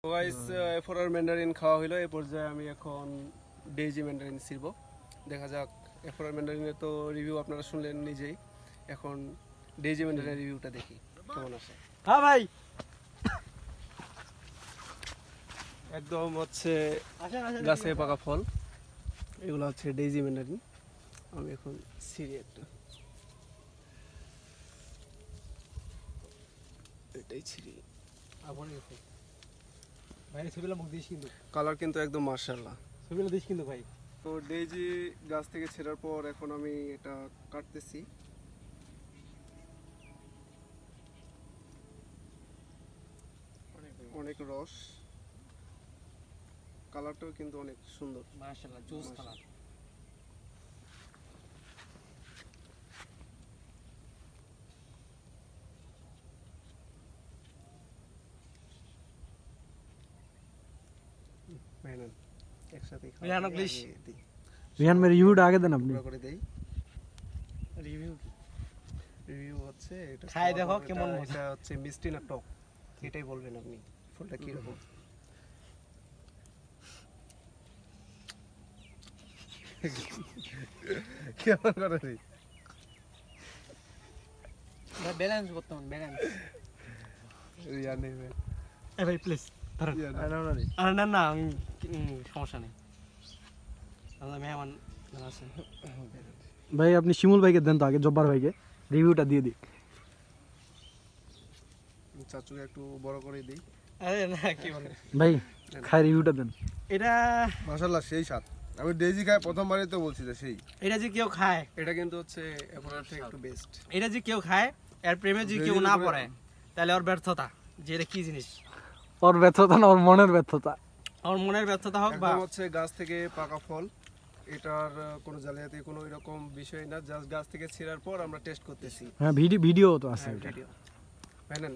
তো guys এফোরার Mandarin খাওয়া হলো। এই পর্যায়ে আমি এখন ডেইজি ম্যান্ডারিন ছিড়ব। দেখা যাক। এফোরার ম্যান্ডারিনের তো রিভিউ আপনারা শুনলেন নিজেই। এখন ডেইজি ম্যান্ডারিনের রিভিউটা দেখি কেমন আসে। হ্যাঁ ভাই, একদম হচ্ছে গাছে পাকা ফল, এগুলো হচ্ছে ডেইজি ম্যান্ডারিন। আমি এখন ছিঁড়ি একটা, এটাই ছিঁড়ি। ভাই ছবিটা মুখ দিস কিন্তু, কালার কিন্তু একদম মাশাআল্লাহ। ছবিটা দিস কিন্তু ভাই। তো ডেইজি গাছ থেকে ছেঁড়ার পর এখন আমি এটা কাটতেছি। অনেক রস, কালারটাও কিন্তু অনেক সুন্দর, মাশাআল্লাহ, জোস কালার। মেহনত একসাথে রিহান প্লিজ, রিহান মেরে রিভিউটা আগে দেন আপনি। করে দেই। রিভিউ রিভিউ হচ্ছে এটা খাই দেখো কেমন মজা। এটা হচ্ছে মিষ্টি না টক, এটাই বলবেন আপনি। ফলটা কি রকম? কেমন করে দিই? ভাই ব্যালেন্স করতে হবে, ব্যালেন্স। রিয়া নেবে। এ ভাই প্লিজ ধরেন। রিয়া নেবে। আরে না না, আমি সমস্যা নেই। আমরা মেহমান আছে। ভাই আপনি শিমুল ভাইকে দেন তো আগে, জব্বার ভাইকে রিভিউটা দিয়ে দিই। চাচুকে একটু বড় করে দিই। আরে না, কি বলে ভাই খাই রিভিউটা দেন। এটা মাশাআল্লাহ সেই স্বাদ। আমি ডেইজি খাই প্রথমবারই তো বলছি যে সেই। এটা যে কেউ খায়, এটা কিন্তু হচ্ছে এফোরার থেকে একটু বেস্ট। এটা যে কেউ খায়, এর প্রেমে যে কেউ না পড়ে, তাহলে ওর ব্যর্থতা। যে এটা কি জিনিস, ওর ব্যর্থতা না, ওর মনের ব্যর্থতা। ওর মনের ব্যর্থতা হোক বা একদম হচ্ছে গাছ থেকে পাকা ফল। এটার কোনো জালিয়াতি কোনো এরকম বিষয় না, জাস্ট গাছ থেকে ছেঁড়ার পর আমরা টেস্ট করতেছি। হ্যাঁ ভিডিও তো আছে। Video final.